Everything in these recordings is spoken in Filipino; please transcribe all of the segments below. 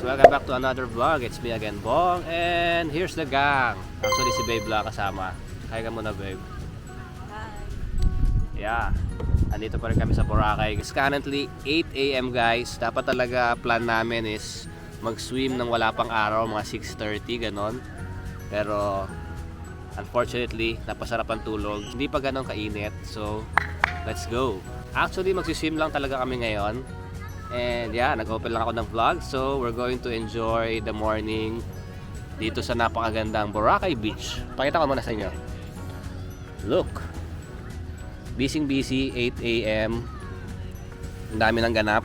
welcome back to another vlog. It's me again, Bong, and here's the gang. Actually si Babe lang kasama. Hi ka muna, Babe. Hi. Yeah, andito pa rin kami sa Boracay. It's currently 8 AM guys. Dapat talaga plan namin is mag-swim ng wala pang araw, mga 6:30 ganon. Pero unfortunately, napasarap ang tulog. Hindi pa ganon kainit, so let's go. Actually, mag-swim lang talaga kami ngayon. And yeah, nag-open lang ako ng vlog. So we're going to enjoy the morning dito sa napakagandang Boracay Beach. Pakita ko muna sa inyo. Look, busy 8 AM. Ang dami ng ganap.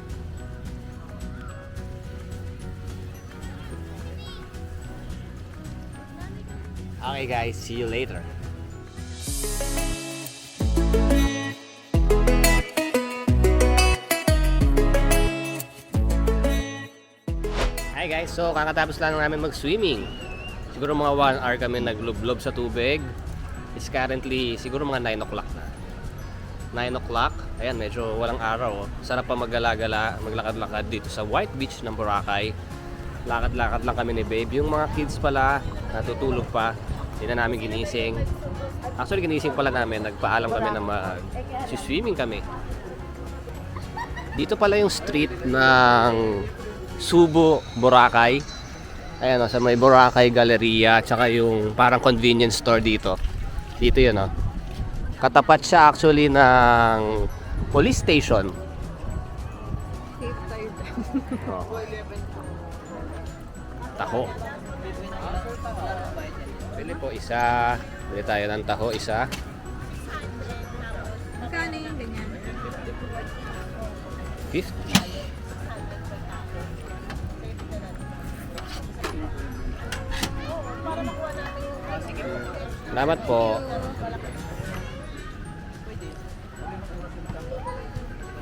Okay guys, see you later. Hi guys, so kakatapos lang namin mag-swimming. Siguro mga 1 hour kami naglublob sa tubig. It's currently siguro mga 9 o'clock na. 9 o'clock, ayan medyo walang araw. Sarap pa maglakad-lakad dito sa White Beach ng Boracay. Lakad-lakad lang kami ni Babe. Yung mga kids pala natutulog pa. Hindi na namin ginising. Actually ginising pala namin, nagpaalam kami na mag-swimming kami. Dito pala yung street ng Subo, Boracay. Ayan o, sa may Boracay Galleria, tsaka yung parang convenience store dito. Dito yun o. Katapat siya actually ng police station. Safe tayo dyan. Oh. Taho. Bili po isa. Bili tayo ng taho, isa. Magkano yung ganyan? 50. Salamat po.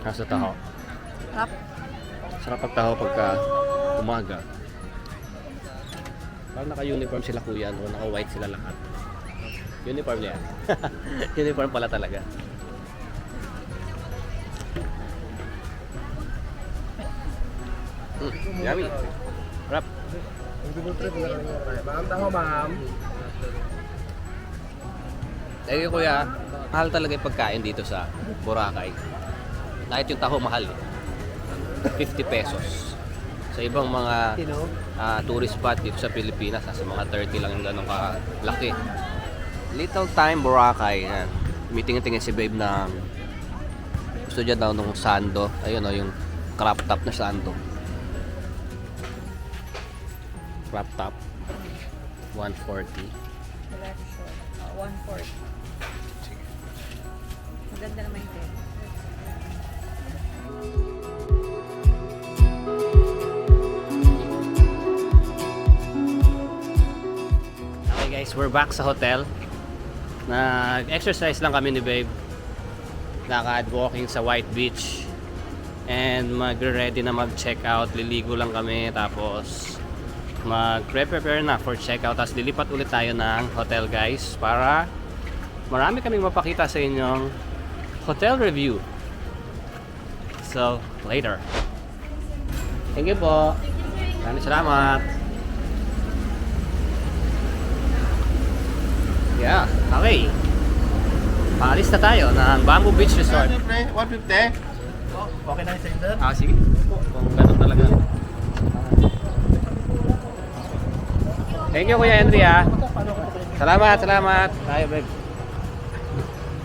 Nasa taho. Rap. Sarap pagtaho pagka umaga. Parang naka-uniform sila kuya, no? Naka-white sila lahat. Uniform niya. Uniform pala talaga. Yummy. Rap. Ma'am, taho ma'am. Eh kuya, mahal talaga yung pagkain dito sa Boracay. Kahit yung taho mahal. 50 pesos. Sa ibang mga tourist spot dito sa Pilipinas, nasa mga 30 lang yung ganun kalaki. Little Time Boracay. Yan. Tumitingin-tingin si Babe ng gusto dyan daw nung sando. Ayun o, yung crop top na sando. Crop top. 140. Selection. 140. Maganda naman yung tent. Okay guys, we're back sa hotel. Nag-exercise lang kami ni Babe. Lakad-walking sa White Beach. And magre-ready na mag-check out. Liligo lang kami. Tapos mag-prepare na for check out. Tapos lilipat ulit tayo ng hotel guys. Para marami kaming mapakita sa inyong hotel review. So, later. Thank you po. Maraming salamat. Yeah, okay. Paalis na tayo ng Bamboo Beach Resort. 150? Okay na yung sender? Ah, sige. Kung ganun talaga. Thank you, Kuya Henry, ah. Salamat, salamat. Tayo, babe.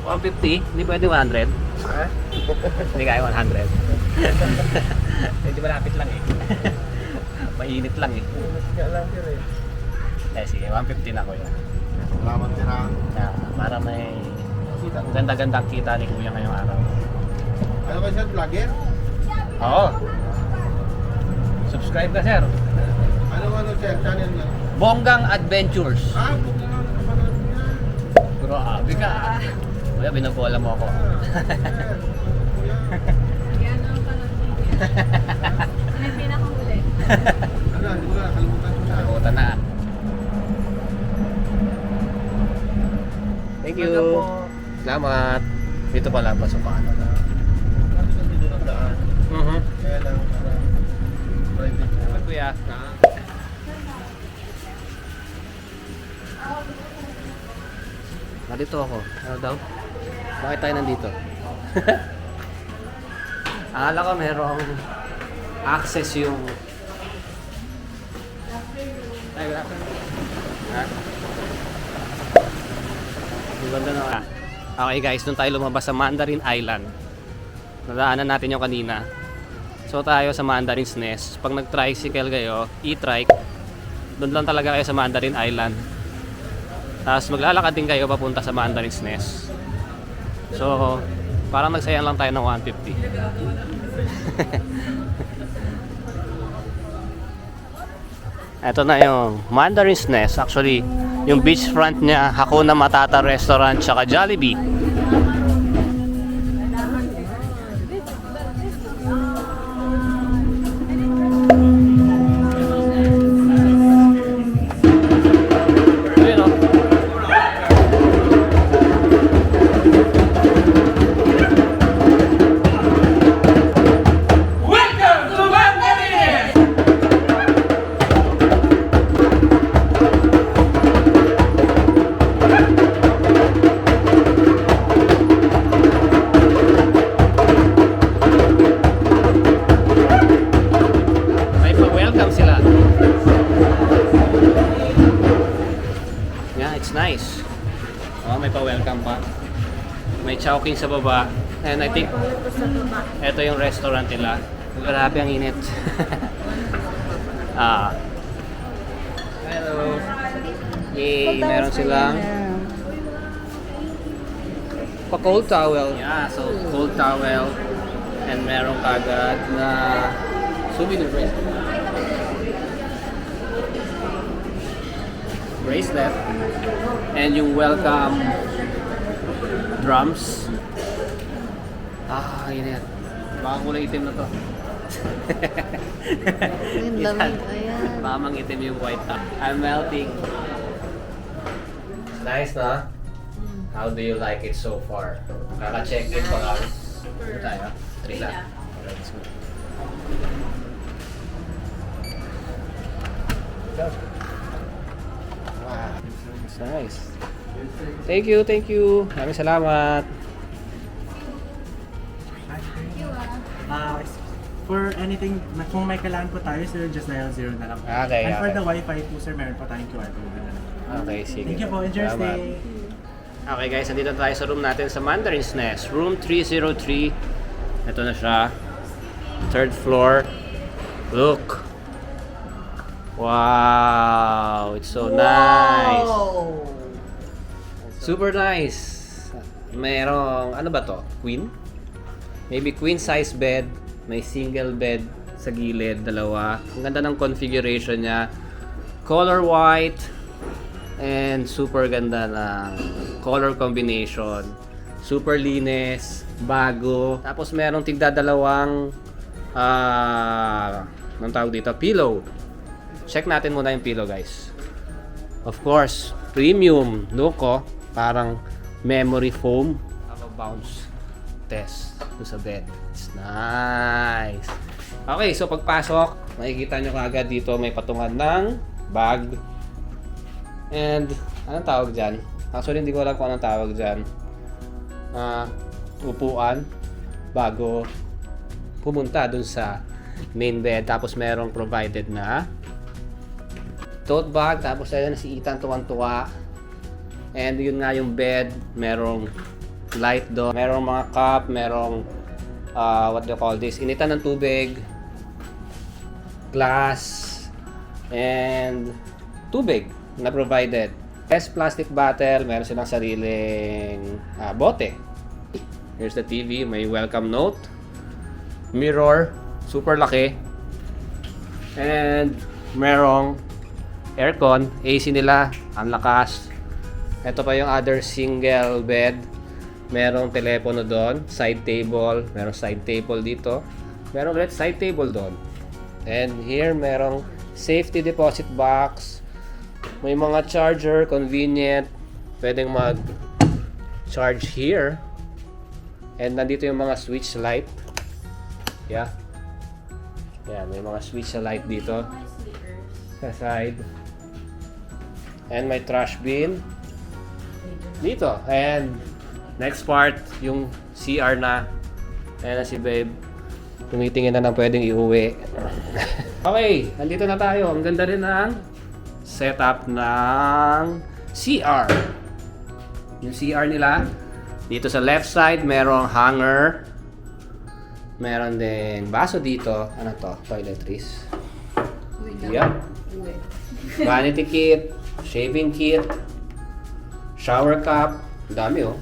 150? Hindi pwede 100? Hindi kaya 100. Hindi malapit lang eh. Mainit lang eh. Eh, sige, 150 na, Kuya. Salamat tira. Para may ganda-gandang kita ni Kuya ngayong araw. Ano ba siya, vlogger? Oo. Subscribe ka, sir. Ano siya, channel niya? Bonggang Adventures. Bukla nga, kapanood niya. Grabe ka. Kuya, binabola mo ako. Yan ang pala. Ano yung pinakahuli? Ano, hindi ko na, kalimutan ko na. Nakalimutan na. Thank you. Salamat. Dito pala pa sa paano na. Dito ng daan. Mhm. Kaya lang, parang private. Kuya. Dito ako. Ano daw? Bakit tayo nandito? Akala ko merong access yung... Ay, wala pa. Ha? Ang ganda na. Okay guys, doon tayo lumabas sa Mandarin Island. Nadaanan natin yung kanina. So tayo sa Mandarin's Nest. Pag nag-tricycle kayo, e-trike, doon lang talaga kayo sa Mandarin Island. Tapos maglalakad din kayo papunta sa Mandarin's Nest. So, parang nagsayang lang tayo ng 150. Ito na yung Mandarin's Nest. Actually, yung beachfront niya, Hakuna Matata Restaurant, tsaka Jollibee. Ayun, oh. May pa-welcome sila. Yeah, it's nice. Oh, may pa-welcome pa. May chowking sa baba. And I think ito yung restaurant nila. Grabe ang init. Hello. Yay, meron silang pa-cold towel. Yeah, so cold towel. And meron kagad na souvenir bracelet. And yung welcome drums. Yun yan. Baka kulay itim na to. Yung lamig, ayan. Mamang itim yung white top. I'm melting. Nice na? How do you like it so far? Kaka-check in pa kami. Ano tayo? 3 lang. Alright, let's go. Wow. It's nice. Thank you, thank you. Maraming salamat. For anything, kung may kailangan po tayo, sir, just dial 0 na lang. Okay, And for okay. the Wi-Fi po, sir, meron po tayong QR code na lang. Okay, sige. Thank you po. Enjoy your Salamat. stay. Okay guys, nandito tayo sa room natin sa Mandarin's Nest. Room 303. Ito na siya. 3rd floor. Look. Wow. It's so nice. Super nice. Merong, ano ba to? Queen? Maybe queen size bed. May single bed sa gilid, dalawa. Ang ganda ng configuration niya. Color white. And super ganda ng color combination. Super linis, bago. Tapos merong tigdadalawang anong tawag dito? Pillow. Check natin muna yung pillow, guys. Of course, premium look, oh. Parang memory foam. Have a bounce test sa bed. It's nice. Okay, so pagpasok, makikita nyo kaagad dito may patungan ng bag. And, anong tawag dyan? Actually, hindi ko alam kung anong tawag dyan. Upuan bago pumunta dun sa main bed. Tapos merong provided na tote bag. Tapos ayun si Ethan tuwang-tuwa. And yun nga yung bed. Merong light doon. Merong mga cup. Merong what do you call this? Initan ng tubig. Glass. And tubig na provided. Yes, plastic bottle. Meron silang sariling bote. Here's the TV. May welcome note. Mirror. Super laki. And merong aircon. AC nila. Ang lakas. Ito pa yung other single bed. Merong telepono doon. Side table. Merong side table dito. Merong ulit side table doon. And here merong safety deposit box. May mga charger, convenient. Pwedeng mag-charge here. And nandito yung mga switch light. Yeah. Yan, may mga switch light dito. Sa side. And may trash bin. dito. And next part, yung CR na. Ayan na si babe. Tumitingin na ng pwedeng iuwi. Okay, nandito na tayo. Ang ganda rin ng setup ng CR. Yung CR nila. Dito sa left side, merong hanger. Meron din baso dito. Ano to? Toiletries. Yep. Vanity kit, shaving kit, shower cup, dami oh.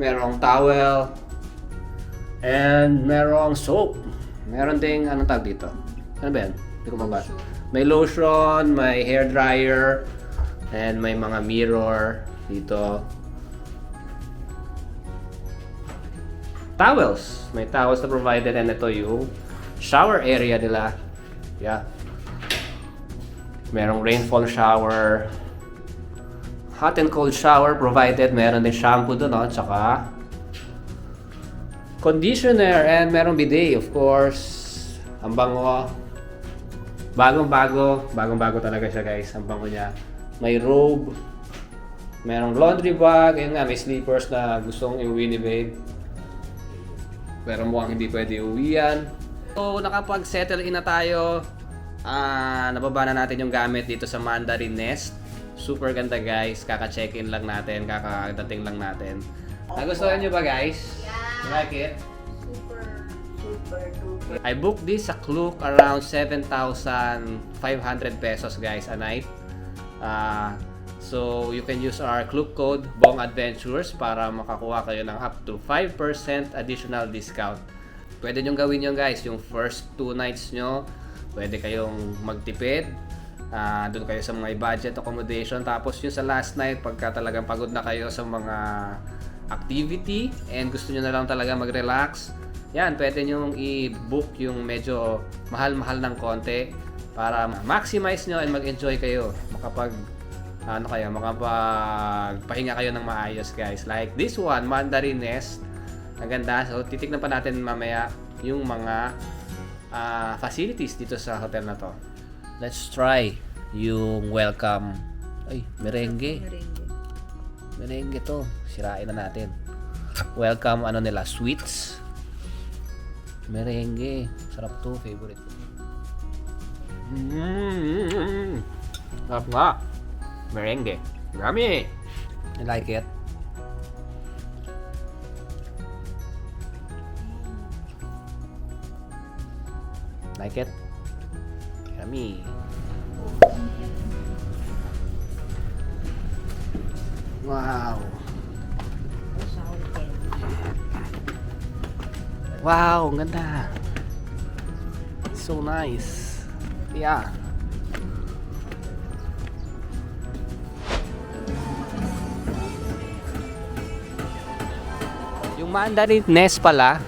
Merong towel, and merong soap. Meron ding, anong tag dito? Ano ba yan? Hindi ko mabasa. May lotion, may hair dryer, and may mga mirror dito. Towels. May towels na provided, and ito yung shower area nila. Yeah. Merong rainfall shower, hot and cold shower provided. Meron din shampoo doon, no? Tsaka conditioner, and merong bidet, of course. Ang bango. Bagong-bago talaga siya, guys. Ang bango niya. May robe. Merong laundry bag. Ayun nga, may slippers na gustong iuwi ni babe. Pero mukhang hindi pwede iuwi yan. So, nakapag-settle in na tayo. Nababa na natin yung gamit dito sa Mandarin Nest. Super ganda, guys. Kaka-check-in lang natin, kakadating lang natin. Nagustuhan nyo ba, guys? You like it? Super. I booked this sa Klook around 7,500 pesos, guys, a night. So you can use our Klook code Bong Adventures para makakuha kayo ng up to 5% additional discount. Pwede nyo gawin yun, guys, yung first 2 nights nyo. Pwede kayong magtipid. Doon kayo sa mga budget accommodation. Tapos yung sa last night, pagka talagang pagod na kayo sa mga activity and gusto nyo na lang talaga mag-relax, yan, pwede nyo i-book yung medyo mahal-mahal ng konti para maximize nyo and mag-enjoy kayo. Makapagpahinga kayo ng maayos, guys. Like this one, Mandarin Nest. Ang ganda. So, titignan pa natin mamaya yung mga facilities dito sa hotel na to. Let's try yung welcome. Ay, merengue. Merengue to. Sirain na natin. Welcome, ano nila, sweets. Merengue. Sarap to, favorite. Sarap nga. Merengue. Yummy. I like it. Like it? Yummy. Wow. Wow, ang ganda. So nice. Yeah. Yung Mandarin Nest pala,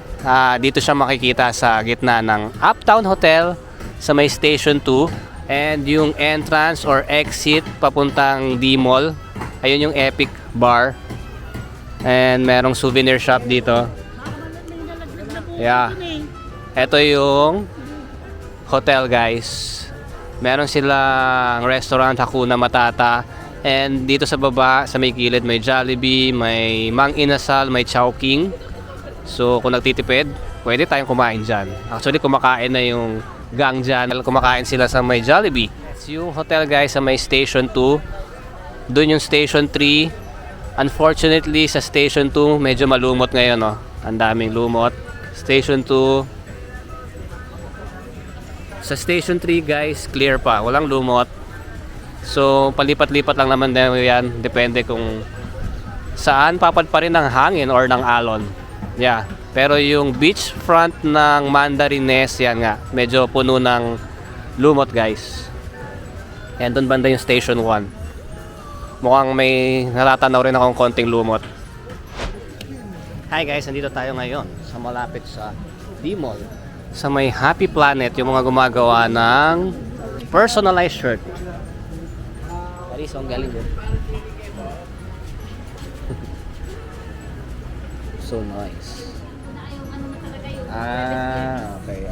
dito siya makikita sa gitna ng Uptown Hotel sa may Station 2, and yung entrance or exit papuntang D-Mall, ayun yung Epic Bar, and merong souvenir shop dito. Yeah. Ito yung hotel, guys. Meron silang restaurant, Hakuna Matata, and dito sa baba sa may kilid may Jollibee, may Mang Inasal, may Chowking. So kung nagtitipid, pwede tayong kumain dyan. Actually, kumakain na yung gang dyan. Kumakain sila sa may Jollibee. It's yung hotel, guys, sa may Station 2. Doon yung Station 3. Unfortunately, sa Station 2, medyo malumot ngayon, no? Ang daming lumot. Station 2. Sa Station 3, guys, clear pa. Walang lumot. So, palipat-lipat lang naman din yan. Depende kung saan papadpa rin ng hangin or ng alon. Yeah. Pero yung beachfront ng Mandarin Nest, yan nga, medyo puno ng lumot, guys. And doon banda yung Station 1. Mukhang may natatanaw rin akong konting lumot. Hi guys, nandito tayo ngayon sa malapit sa D-Mall. Sa may Happy Planet, yung mga gumagawa ng personalized shirt. Paris, ang galing yun. So nice. Okay.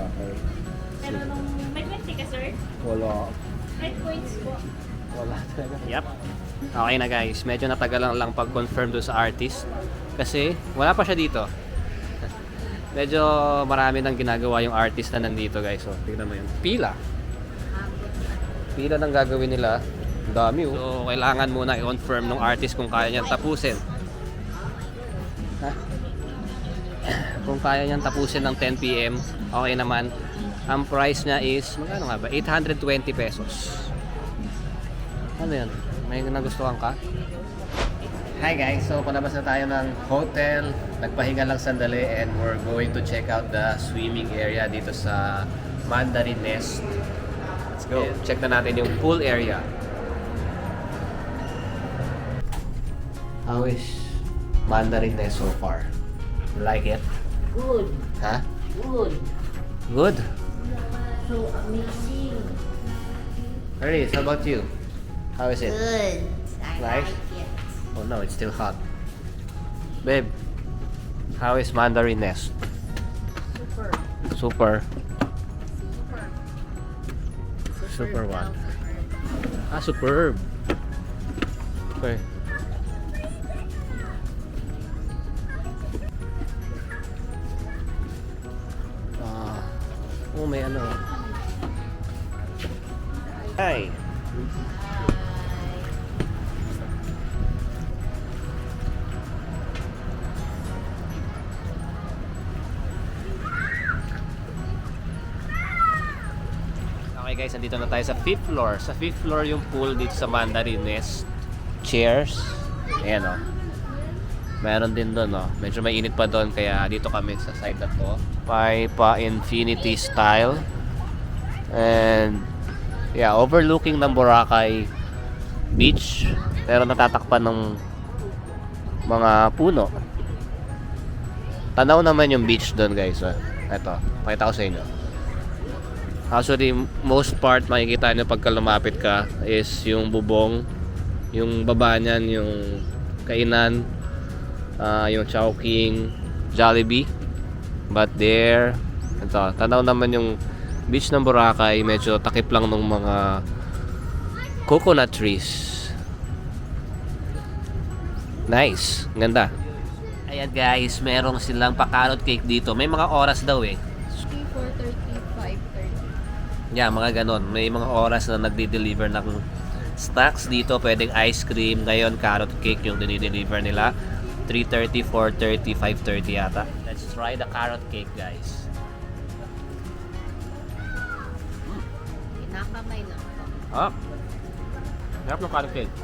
Pero nung may 20 ka, sir? Wala. 5 points po. Wala talaga. Yep. Okay na guys, medyo natagalan lang pag-confirm doon sa artist. Kasi wala pa siya dito. Medyo marami nang ginagawa yung artist na nandito guys. So, tignan mo yun. Pila. Pila nang gagawin nila. Ang dami oh. So, kailangan muna i-confirm ng artist kung kaya niyang tapusin. Ha? Kung kaya niyang tapusin ng 10 PM, okay naman. Ang price niya is, magkano nga ba? 820 pesos. Ano yan? May nagustuhan ka? Hi guys, so palabas na tayo ng hotel. Nagpahinga lang sandali and we're going to check out the swimming area dito sa Mandarin Nest. Let's go. Check na natin yung pool area. How is Mandarin Nest so far? Like it? Good. Ha? Good. Good? So amazing. Aris, how about you? How is it? Good. I Nice. like it. Oh no, it's still hot. Babe, how is Mandarin Nest? Super. Super. Super. Super what? Super. Ah, superb. Okay. Oh, may ano. Hi. Okay guys, nandito na tayo sa 5th floor. Sa 5th floor yung pool dito sa Mandarin Nest. Chairs. Ayan o. Meron din doon o. Medyo may init pa doon kaya dito kami sa side na to. May pa-infinity style. And yeah, overlooking ng Boracay Beach. Pero natatakpan ng mga puno. Tanaw naman yung beach doon guys. Ito, pakita ko sa inyo. Actually, most part makikita nyo pagka lumapit ka is yung bubong, yung baba niyan, yung kainan, yung Chowking, Jollibee. But there, ito, tanaw naman yung beach ng Boracay, medyo takip lang ng mga coconut trees. Nice, ganda. Ayan guys, merong silang pa-carrot cake dito. May mga oras daw eh. 4:30, 5:30. Yeah, mga ganon. May mga oras na nagdi-deliver ng snacks dito. Pwedeng ice cream. Ngayon, carrot cake yung dinideliver nila. 3:30, 4:30, 5:30 yata. Let's try the carrot cake, guys. Kinakamay lang. Ah, sarap ng carrot cake.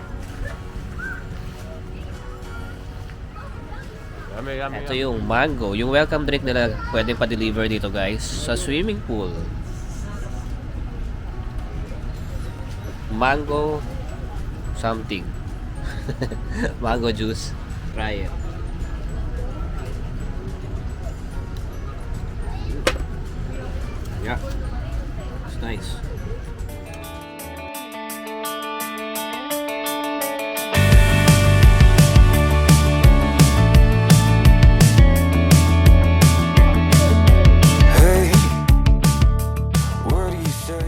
Ito yung mango. Yung welcome drink nila pwedeng pa-deliver dito, guys. Sa swimming pool. Mango something. Mango juice. Try it. Yeah. It's nice.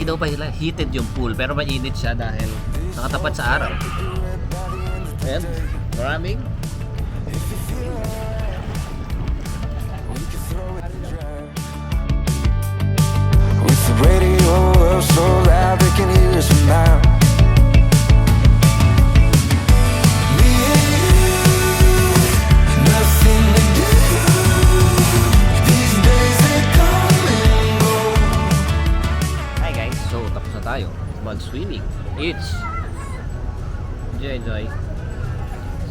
Hindi daw pa sila heated yung pool pero mainit siya dahil nakatapat sa araw. Ayan, maraming With the radio world so loud they can hear us from now. Me and you, nothing to do. These days they come and go. Hi guys, so tapos na tayo mag-swimming. It's enjoy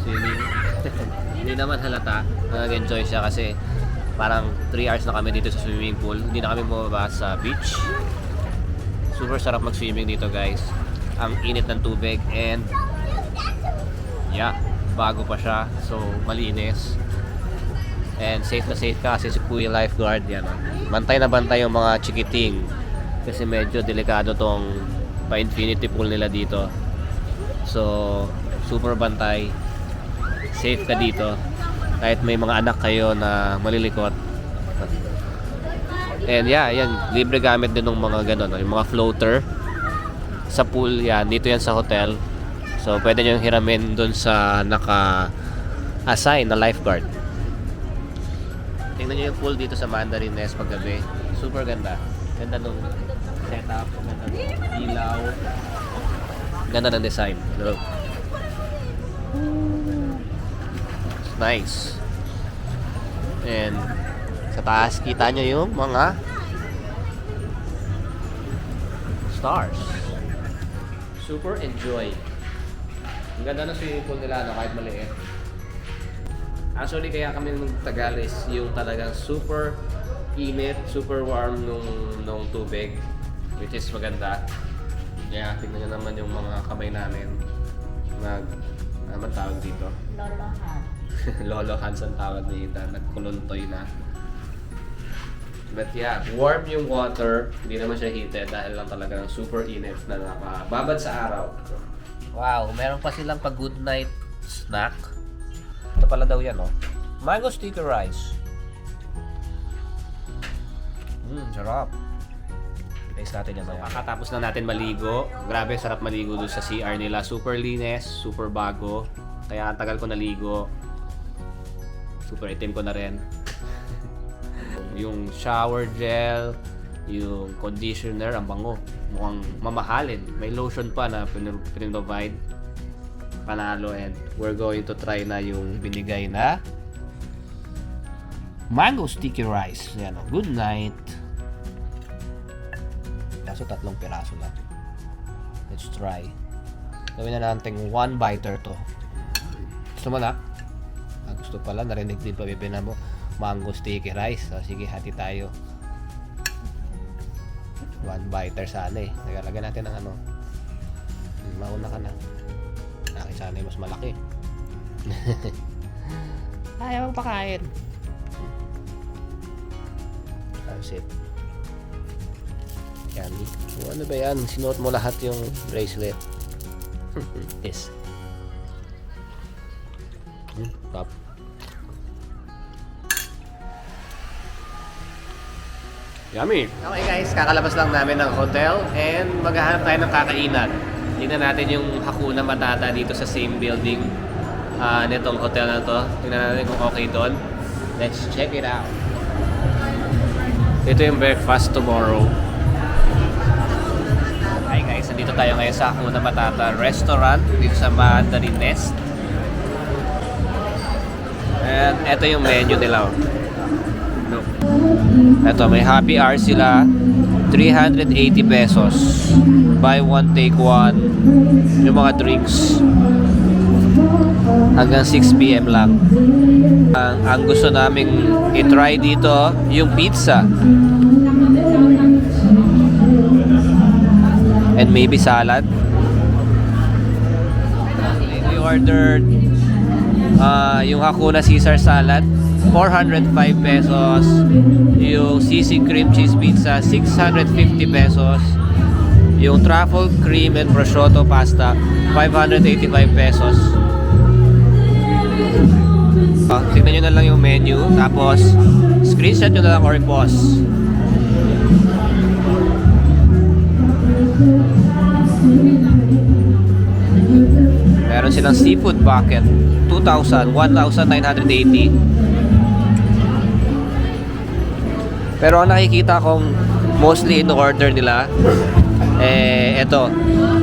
swimming. Hindi naman halata, nag-enjoy siya kasi parang 3 hours na kami dito sa swimming pool. Hindi na kami bumaba sa beach. Super sarap mag-swimming dito guys. Ang init ng tubig and yeah, bago pa siya. So malinis. And safe na safe ka kasi si Kuya Lifeguard yan. Bantay na bantay yung mga chikiting. Kasi medyo delikado tong pa-infinity pool nila dito. So super bantay. Safe ka dito. Kahit may mga anak kayo na malilikot. And yeah, yan, libre gamit din ng mga ganun, yung mga floater sa pool yan, dito yan sa hotel. So, pwede nyo hiramin dun sa naka-assign na lifeguard. Tingnan nyo yung pool dito sa Mandarin Nest paggabi. Super ganda. Ganda nung setup, ganda nung ilaw. Ganda ng design. Look. It's nice. And sa taas, kita nyo yung mga stars. Super enjoy. Ang ganda ng swimming pool nila, no, kahit maliit. Actually, kaya kami nagtagal is yung talagang super init, super warm nung tubig, which is maganda. Kaya tingnan nyo naman yung mga kamay namin. Ano naman tawag dito? Lolo Han. Lolo hands ang tawag dito. Nagkuluntoy na. But yeah, warm yung water. Hindi naman siya heated dahil lang talaga ng super init na nakababad sa araw. Wow, meron pa silang pag good night snack. Ito pala daw yan, oh. Mango sticky rice. Sarap. Taste natin yan. So, kakatapos na natin maligo. Grabe, sarap maligo doon sa CR nila. Super linis, super bago. Kaya ang tagal ko naligo. Super itim ko na rin. Yung shower gel, yung conditioner, ang bango. Mukhang mamahalin. May lotion pa na pinrovide. Panalo, and we're going to try na yung binigay na mango sticky rice. Yan, oh. Good night. Kaso 3 piraso lang. Let's try. Gawin na natin 1 biter to. Gusto mo na? Gusto pala, narinig din pa bibina mo. Mango sticky rice. So, sige, hati tayo. 1 biter sana eh. Nagalagyan natin ng ano. Mauna ka na. Akin sana mas malaki. Ayaw magpakain. That's it. Candy. Ano ba yan? Sinuot mo lahat yung bracelet. Yes. Top. Yummy! Okay guys, kakalabas lang namin ng hotel and maghahanap tayo ng kakainan. Tingnan natin yung Hakuna Matata dito sa same building nitong hotel na to. Tingnan natin kung okay doon. Let's check it out. Ito yung breakfast tomorrow. Hi guys, nandito tayo ngayon sa Hakuna Matata restaurant dito sa Mandarin Nest. And ito yung menu nila. Look. Ito, may happy hour sila. 380 pesos. Buy one, take one. Yung mga drinks. Hanggang 6 PM lang. Ang gusto naming i-try dito, yung pizza. And maybe salad. We ordered yung Hakuna Caesar salad, 405 pesos. Yung sisig cream cheese pizza, 650 pesos. Yung truffle cream and prosciutto pasta, 585 pesos. Tignan nyo na lang yung menu, tapos screenshot nyo na lang or pause. Meron silang seafood bucket, 2,000, 1,980. Pero ang nakikita kong mostly in-order nila, eto,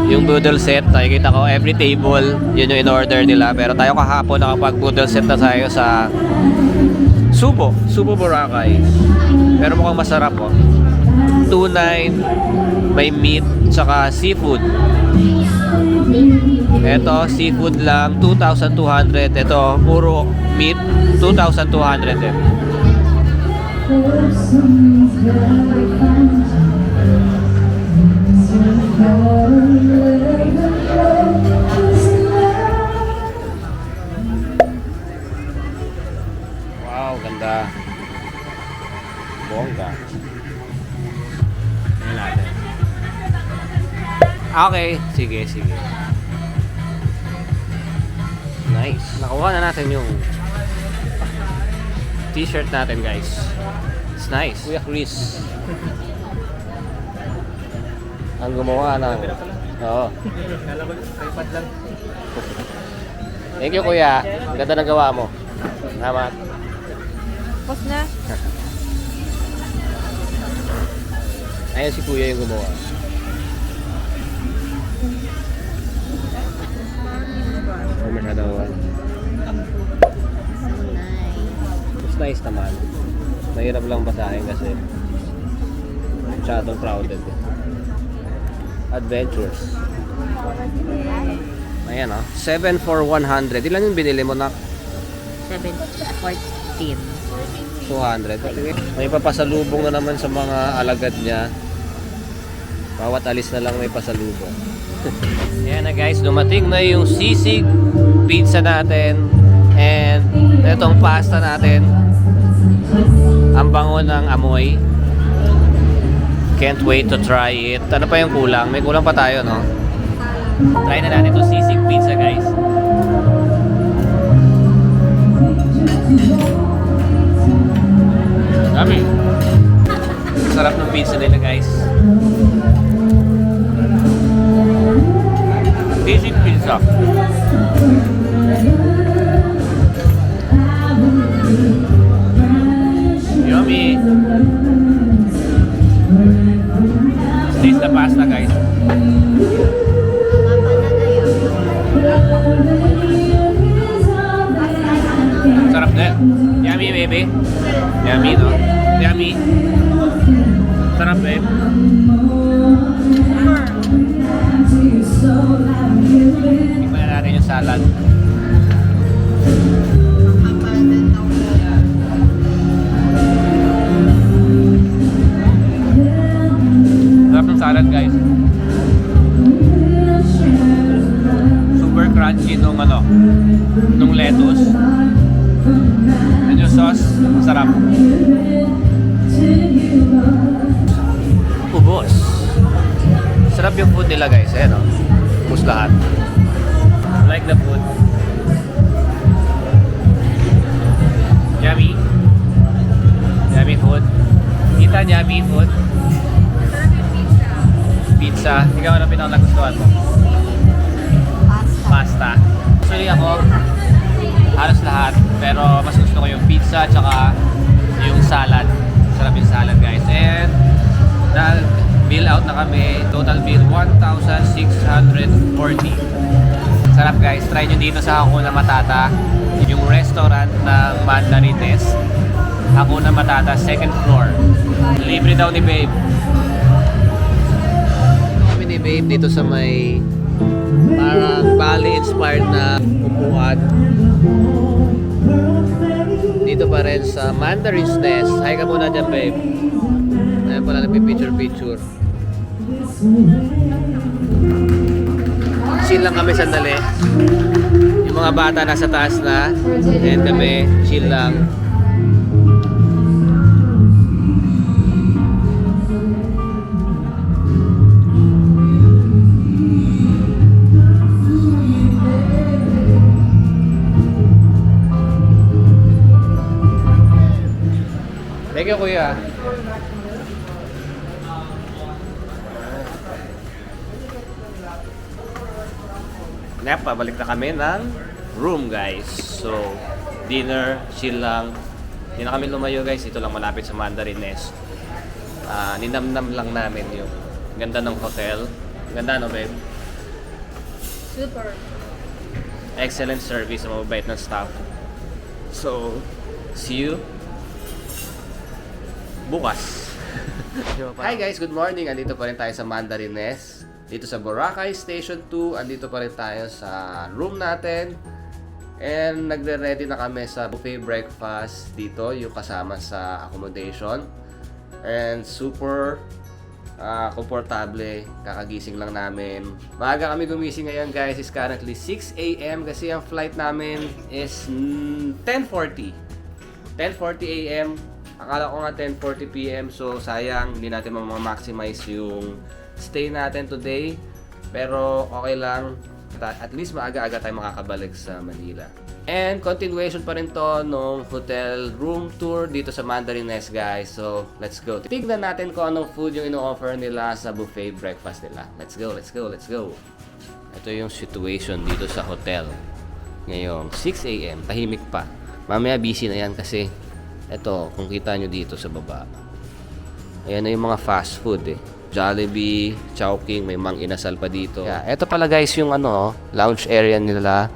yung noodle set. Nakikita ko every table, yun yung in-order nila. Pero tayo kahapon nakapag-noodle set na tayo sa Subo Boracay. Pero mukhang masarap, oh. 2,900, may meat, tsaka seafood. Eto, seafood lang, 2,200. Ito, puro meat, 2,200 din. Wow, ganda. Bongga. Tingnan natin. Okay, sige. Nice. Nakuha na natin yung t-shirt natin, guys. It's nice. Kuya Chris. Ang gumawa ng... Oo. Kala ko, iPad lang. Thank you, kuya. Ganda ng gawa mo. Salamat. Tapos na. Ayan si kuya yung gumawa. Oh, masyadong it's nice naman. Mahirap lang basahin kasi masyadong crowded. Adventures. Ayan oh. 7 for 100. Ilan yung binili mo na? 14. 200. Sige. May papasalubong na naman sa mga alagad niya. Bawat alis na lang may pasalubong. Ayan na guys, dumating na yung sisig pizza natin. And itong pasta natin. Ang bango ng amoy. Can't wait to try it. Ano pa yung kulang? May kulang pa tayo, no? Try na natin itong sisig pizza, guys. Dami. Sarap ng pizza nila, guys. Sisig pizza. Yummy. Taste the pasta, guys. Sarap din. Yummy, baby. Yummy, no? Yummy. Sarap, babe. Tingnan natin yung salad. Sarap ng salad, guys. Super crunchy nung nung lettuce. And yung sauce, masarap. Ubos. Sarap yung food nila, guys. Ayan, oh. Ubos lahat. Like the food. Yummy. Yummy food. Kita yummy food. Pizza. Ikaw ano pinakagustuhan mo? Pasta. Actually ako, halos lahat. Pero mas gusto ko yung pizza tsaka yung salad. Sarap yung salad, guys. And nag-bill out na kami. Total bill 1,640. Sarap, guys. Try nyo dito sa Hakuna Matata. Yung restaurant ng Mandarines. Hakuna Matata, second floor. Libre daw ni Babe. Kami ni Babe dito sa may parang Bali-inspired na upuan. Dito pa rin sa Mandarin's Nest. Hi ka muna dyan, Babe. Ayan pala, nagpipicture-picture. Chill lang kami sandali. Yung mga bata nasa taas na. And kami, chill lang. Thank you, kuya. Pabalik na kami ng room, guys. So, dinner, chill lang. Hindi na kami lumayo, guys. Ito lang malapit sa Mandarines. Ninamnam lang namin yung ganda ng hotel. Ganda, no, babe? Super. Excellent service, mababait ng staff. So, see you bukas. Hi guys, good morning. Andito pa rin tayo sa Mandarines. Dito sa Boracay Station 2. Andito pa rin tayo sa room natin. And nagre-ready na kami sa buffet breakfast dito, yung kasama sa accommodation. And super komportable. Kakagising lang namin. Maaga kami gumising ngayon, guys. Is currently 6 AM kasi ang flight namin is 10:40. 10:40 AM. Akala ko nga 10:40 PM. So sayang, hindi natin ma-maximize yung stay natin today. Pero okay lang. At least maaga-aga tayo makakabalik sa Manila. And continuation pa rin to nung hotel room tour dito sa Mandarines, guys. So let's go. Tignan natin kung anong food yung ino-offer nila sa buffet breakfast nila. Let's go, let's go, let's go. Ito yung situation dito sa hotel. Ngayong 6 a.m. Tahimik pa. Mamaya busy na yan kasi ito, kung kita nyo dito sa baba. Ayan na yung mga fast food eh. Jollibee, Chowking, may Mang Inasal pa dito. Yeah, ito pala guys yung lounge area nila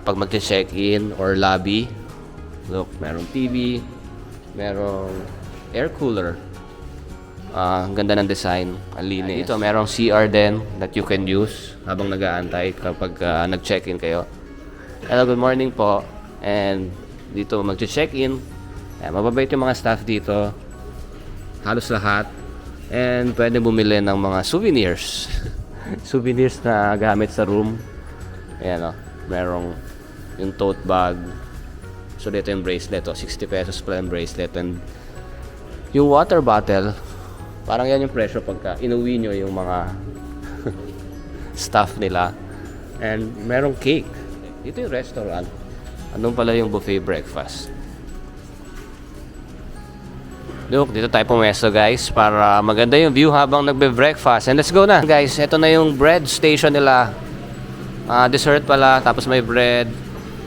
pag mag-check-in or lobby. Look, merong TV, merong air cooler. Ang ganda ng design, ang linis. Dito merong CR din that you can use habang nag-aantay kapag nag-check-in kayo. Hello, good morning po. And dito mag-check-in. Mababait yung mga staff dito. Halos lahat. And pwede bumili ng mga souvenirs. Souvenirs na gamit sa room. Ayan merong yung tote bag. So dito yung bracelet 60 pesos pala yung bracelet. And yung water bottle, parang yan yung presyo pagka inuwi nyo yung mga staff nila. And merong cake. Dito yung restaurant. Anong pala yung buffet breakfast. Look, dito tayo pumesto guys para maganda yung view habang nagbe-breakfast. And let's go na guys, ito na yung bread station nila. Dessert pala, tapos may bread.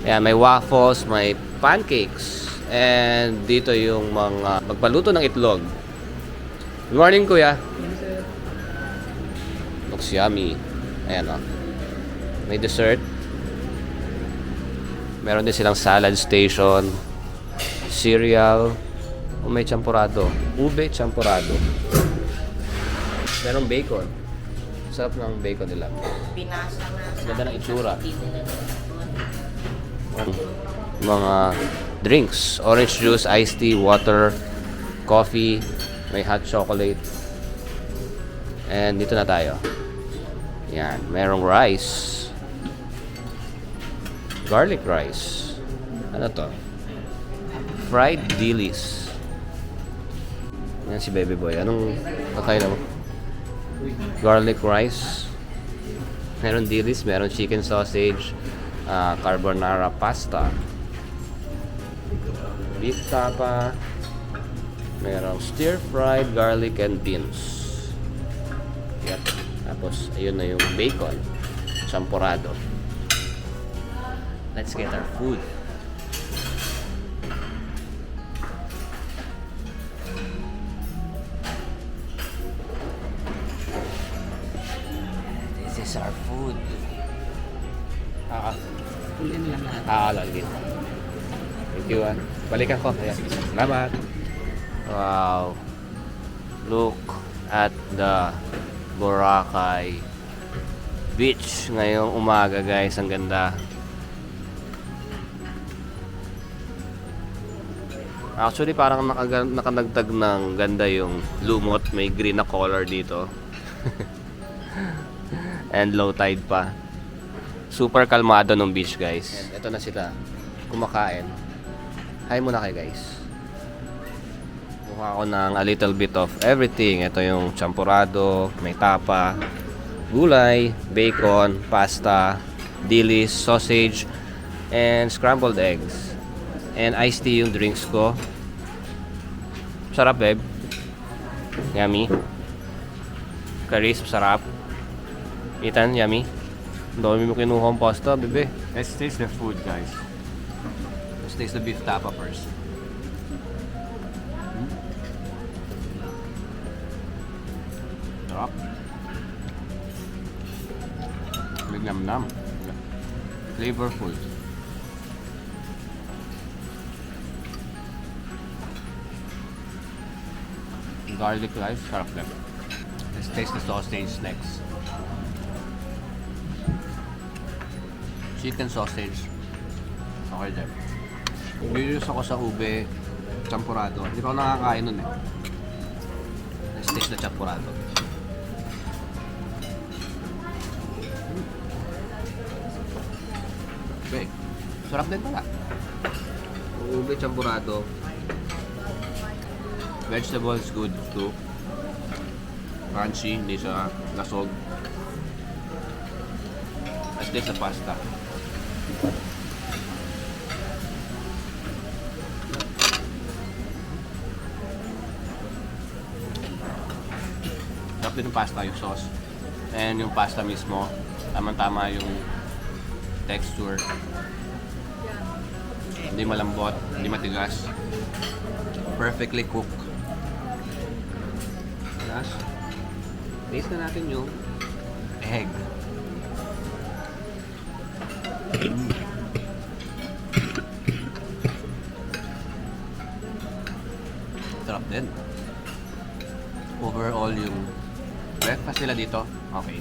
Ayan, may waffles, may pancakes. And dito yung mga magpaluto ng itlog. Good morning kuya. Looks yummy. Ayan may dessert. Meron din silang salad station, cereal. May champurado. Ube champurado. Merong bacon. Sarap ng bacon nila. Ganda ng itsura. Mga drinks. Orange juice, iced tea, water, coffee. May hot chocolate. And dito na tayo. Yan. Merong rice. Garlic rice. Ano to? Fried dilis. Yan si baby boy. Anong kakain mo? Garlic rice. Meron dilis, meron chicken sausage, carbonara pasta, beef tapa, meron stir-fried garlic and beans. Yep. Tapos, ayun na yung bacon. Champurado. Let's get our food. This is our food. Lagi. Thank you. Balikan ko. Ayan. Salamat. Wow. Look at the Boracay Beach ngayong umaga guys. Ang ganda. Actually parang nakanagtag ng ganda yung lumot. May green na color dito. And low tide pa. Super kalmado ng beach guys. And ito na sila. Kumakain. Hi muna kayo guys. Mukha ako ng a little bit of everything. Ito yung champurado, may tapa, gulay, bacon, pasta, dilis, sausage, and scrambled eggs. And iced tea yung drinks ko. Sarap babe. Yummy. Karis, sarap. Ethan, yummy. Ang dami mo kinuha ang pasta, bebe. Let's taste the food, guys. Let's taste the beef tapa first. Sarap. Lignam-nam. Flavorful. Garlic rice, sarap lang. Let's taste the sausage next. Chicken sausage. Okay din. Curious ako sa ube champurado. Hindi pa ako nakakain nun eh. Let's taste the champurado. Okay. Sarap din pala. Ube champurado. Vegetables good too. Crunchy, hindi siya lasog. Let's taste the pasta. Sarap din yung pasta, yung sauce. And yung pasta mismo, Tama-tama yung texture. Hindi malambot, hindi matigas. Perfectly cooked. Last, taste na natin yung egg. Sarap din. Overall yung breakfast nila dito, okay.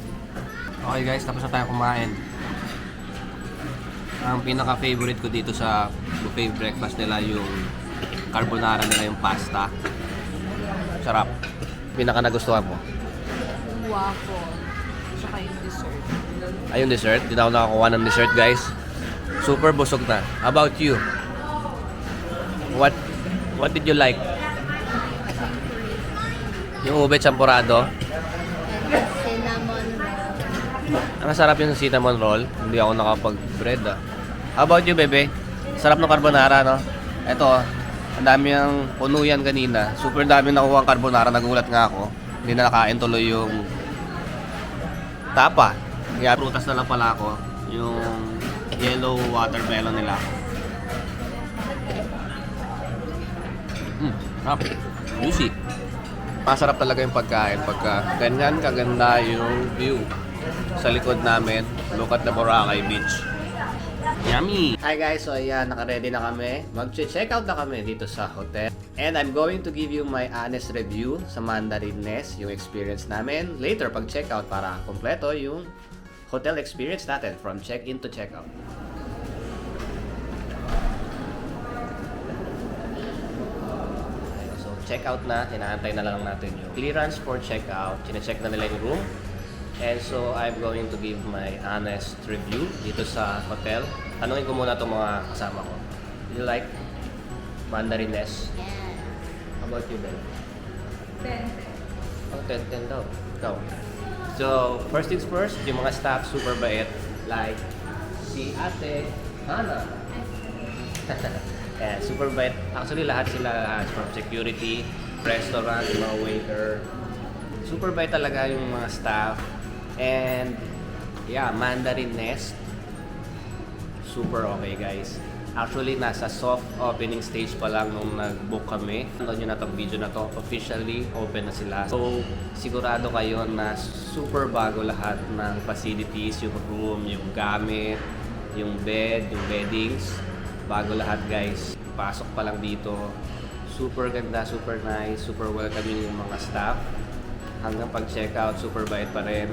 Okay guys, tapos na tayo kumain. Ang pinaka-favorite ko dito sa buffet breakfast nila yung carbonara nila, yung pasta. Sarap. Pinaka-nagustuhan mo? Waffle. Tsaka yung dessert. Ay, yung dessert. Di na ako nakakuha ng dessert, guys. Super busog na. How about you? What did you like? Yung ube champurado. Cinnamon roll. Ang sarap yung cinnamon roll. Hindi ako nakapag-bread, ah. How about you, bebe? Sarap ng carbonara, no? Ito, ang dami yung puno yan kanina. Super dami nakuha ang carbonara. Nagulat nga ako. Hindi na nakain tuloy yung tapa. Kaya prutas na lang pala ako. Yung yellow watermelon nila. Sarap. Juicy. Masarap talaga yung pagkain pagka ganyan kaganda yung view sa likod namin. Look at the Boracay Beach. Yummy! Hi guys, so ayan, naka-ready na kami. Mag-check out na kami dito sa hotel. And I'm going to give you my honest review sa Mandarin Nest, yung experience namin. Later, pag-check out para kompleto yung hotel experience natin from check-in to check-out. So, check-out na. Hinaantay na lang natin yung clearance for check-out. Chine-check na nila yung room. And so, I'm going to give my honest review dito sa hotel. Tanungin ko muna itong mga kasama ko. You like Mandarin Nest? Yeah. How about you, Ben? 10. Oh, 10 daw. Ikaw. So, first things first, yung mga staff super bait. Like, si Ate Hana. Yeah, super bait. Actually, lahat sila from security, restaurant, mga waiter. Super bait talaga yung mga staff. And, yeah, Mandarin Nest. Super okay, guys. Actually, nasa soft opening stage pa lang nung nag-book kami. Noon nyo na itong video na to, officially open na sila. So, sigurado kayo na super bago lahat ng facilities, yung room, yung gamit, yung bed, yung beddings. Bago lahat, guys. Pasok pa lang dito. Super ganda, super nice, super welcoming yung mga staff. Hanggang pag-checkout, super bait pa rin.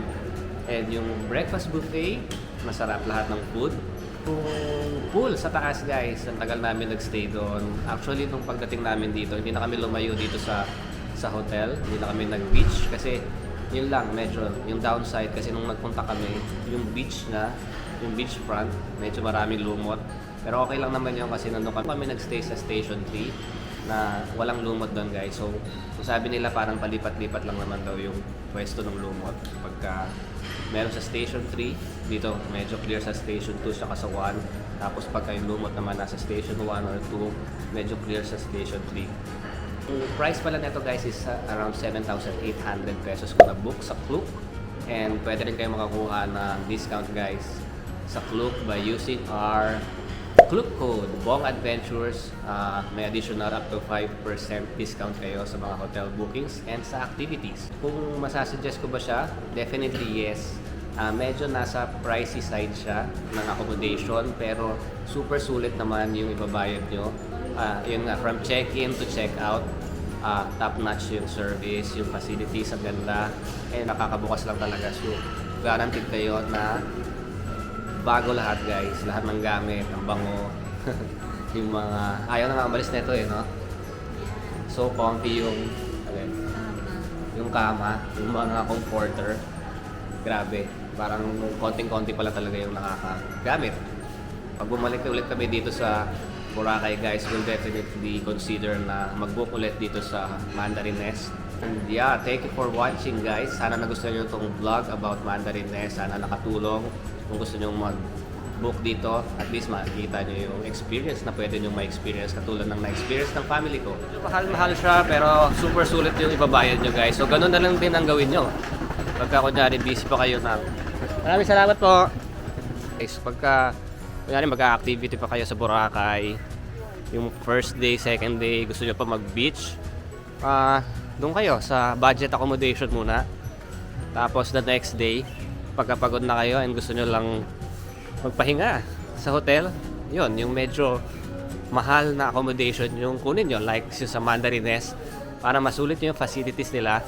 And yung breakfast buffet, masarap lahat ng food. Yung pool sa taas, guys, ang tagal namin nagstay doon. Actually, nung pagdating namin dito, hindi na kami lumayo dito sa hotel. Hindi na kami nag-beach kasi yun lang, medyo yung downside kasi nung nagpunta kami, yung beach na, yung beach front, medyo maraming lumot. Pero okay lang naman yun kasi nandun kami nagstay sa Station 3 na walang lumot doon, guys. So sabi nila parang palipat-lipat lang naman daw yung pwesto ng lumot. Pagka meron sa Station 3, dito medyo clear sa Station 2 saka sa 1. Tapos pagka yung lumot naman nasa Station 1 or 2, medyo clear sa Station 3. Yung price pala nito, guys, is around 7,800 pesos kung na-book sa Klook. And pwede rin kayo makakuha ng discount, guys, sa Klook by using our Klook code, Bong Adventures. May additional up to 5% discount kayo sa mga hotel bookings and sa activities. Kung masasuggest ko ba siya? Definitely yes. Medyo nasa pricey side siya ng accommodation pero super sulit naman yung ibabayad nyo. Yun nga, from check-in to check-out, top-notch yung service, yung facilities, ang ganda. And nakakabukas lang talaga. So, guaranteed kayo na bago lahat, guys. Lahat ng gamit, ang bango. Yung mga... Ayaw na nga umalis na ito, eh, no? So comfy yung... Yung kama, yung mga comforter. Grabe. Parang konting-konti pala talaga yung nakakagamit. Pag bumalik ulit kami dito sa Boracay, guys, we'll definitely consider na mag-book ulit dito sa Mandarin Nest. And yeah, thank you for watching, guys. Sana nagustuhan nyo itong vlog about Mandarin Nest. Sana nakatulong. Kung gusto nyo mag-book dito, at least makikita nyo yung experience na pwede nyo ma-experience katulad ng na-experience ng family ko. Mahal-mahal siya pero super sulit yung ibabayad nyo, guys. So ganun na lang din ang gawin nyo. Pagka kunyari busy pa kayo na Maraming salamat po. Guys, pagka kunyari mag-activity pa kayo sa Boracay, yung first day, second day, gusto nyo pa mag-beach, doon kayo sa budget accommodation muna. Tapos the next day, pagkapagod na kayo and gusto nyo lang magpahinga sa hotel, yun, yung medyo mahal na accommodation yung kunin nyo, like sa Mandarines, para masulit nyo yung facilities nila.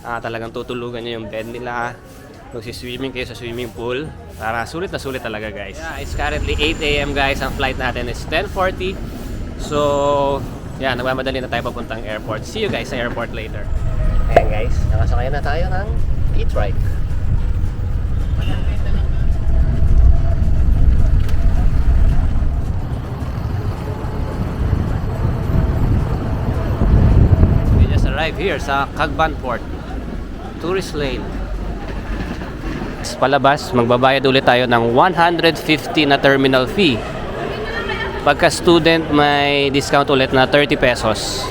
Talagang tutulugan nyo yung bed nila, magsiswimming kayo sa swimming pool, para sulit na sulit talaga guys. Yeah, it's currently 8 AM guys, ang flight natin is 10:40. So, yeah, nagmamadali na tayo papuntang airport. See you guys sa airport later. Ayan guys, nakasakay na tayo ng e-trike. We just arrived here sa Cagban Port, tourist lane. Palabas, magbabayad ulit tayo ng 150 na terminal fee. Pagka student, may discount ulit na 30 pesos.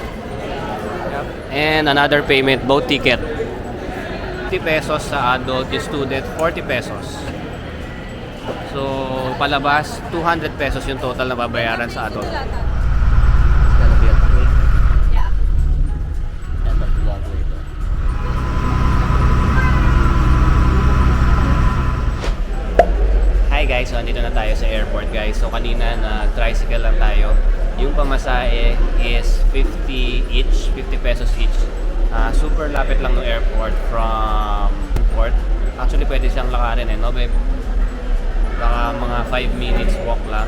And another payment, boat ticket. 50 pesos sa adult, yung student 40 pesos. So, palabas, 200 pesos yung total na babayaran sa adult. Hi guys, so andito na tayo sa airport guys. So kanina nag-tricycle lang tayo. Yung pamasahe is 50 each, 50 pesos each. Super lapit lang ng airport from port. Actually pwede siyang lakarin no? Baka mga 5 minutes walk lang.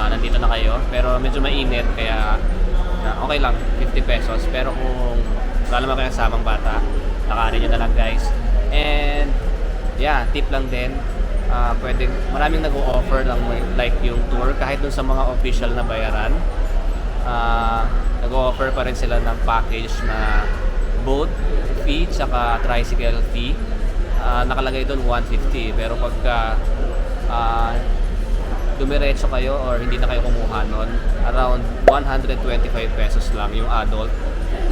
Nandito na kayo. Pero medyo mainit kaya okay lang, 50 pesos. Pero kung wala naman kayo kasamang bata, lakarin nyo na lang guys. And yeah, tip lang din. Pwede, maraming nag-o-offer lang like yung tour kahit dun sa mga official na bayaran. Nag-o-offer pa rin sila ng package na boat fee tsaka tricycle fee. Nakalagay dun 150 pero pagka dumiretso kayo or hindi na kayo kumuha nun, around 125 pesos lang yung adult.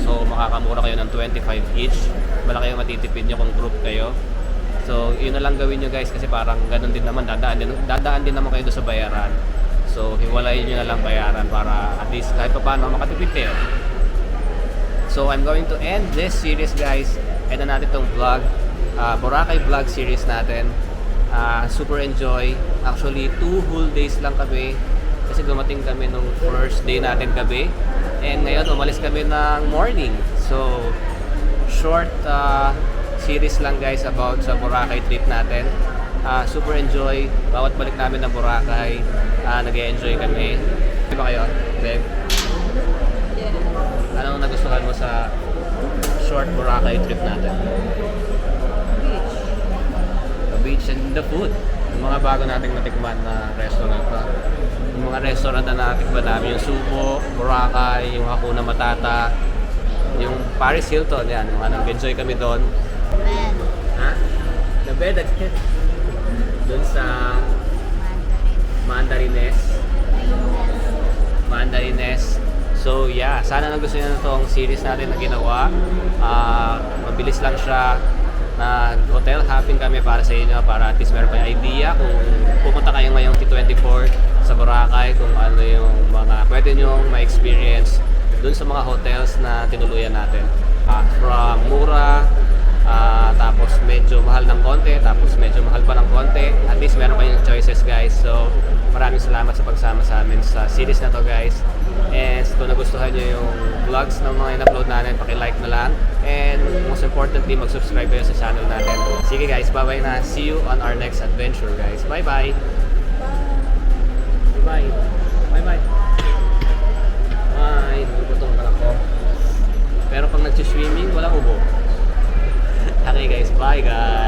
So makakamura kayo ng 25 each. Malaki yung matitipid nyo kung group kayo. So, yun na lang gawin nyo guys kasi parang ganun din naman, dadaan din naman kayo doon sa bayaran. So, hiwalayin nyo na lang bayaran para at least kahit pa paano makatipid kayo. So, I'm going to end this series guys. Ito natin itong vlog, Boracay vlog series natin. Super enjoy. Actually, 2 whole days lang kami kasi dumating kami nung first day natin gabi. And ngayon, umalis kami ng morning. So, short series lang guys about sa Boracay trip natin. Super enjoy. Bawat balik namin ng Boracay, nag-e-enjoy kami. Di ba kayo, babe? Yeah. Anong nagustuhan mo sa short Boracay trip natin? Beach. The beach and the food. Yung mga bago nating natikman na restaurant pa. Yung mga restaurant na natikman namin, yung Subo, Boracay, yung Hakuna Matata, yung Paris Hilton, yan. Nag-enjoy kami doon. Bed. Ha? The bed again. Doon sa Mandarines. So yeah, sana nagustuhan nyo na itong series natin na ginawa. Mabilis lang siya. Nag-hotel hopping kami para sa inyo, para at least meron pa yung idea kung pupunta kayo ngayong T24 sa Boracay, kung ano yung mga pwede nyong ma-experience doon sa mga hotels na tinuluyan natin. From mura, tapos medyo mahal ng konti, tapos medyo mahal pa ng konti. At least meron kayong choices guys. So maraming salamat sa pagsama sa amin sa series na to guys. And kung nagustuhan nyo yung vlogs ng mga in-upload natin, paki-like na lang. And most importantly, mag-subscribe kayo sa channel natin. Sige guys, bye-bye na. See you on our next adventure guys. Bye-bye. Bye-bye. Bye-bye. Bye. Nagputong ka ako. Pero pag nag-swimming, walang ubo. Okay guys, bye guys.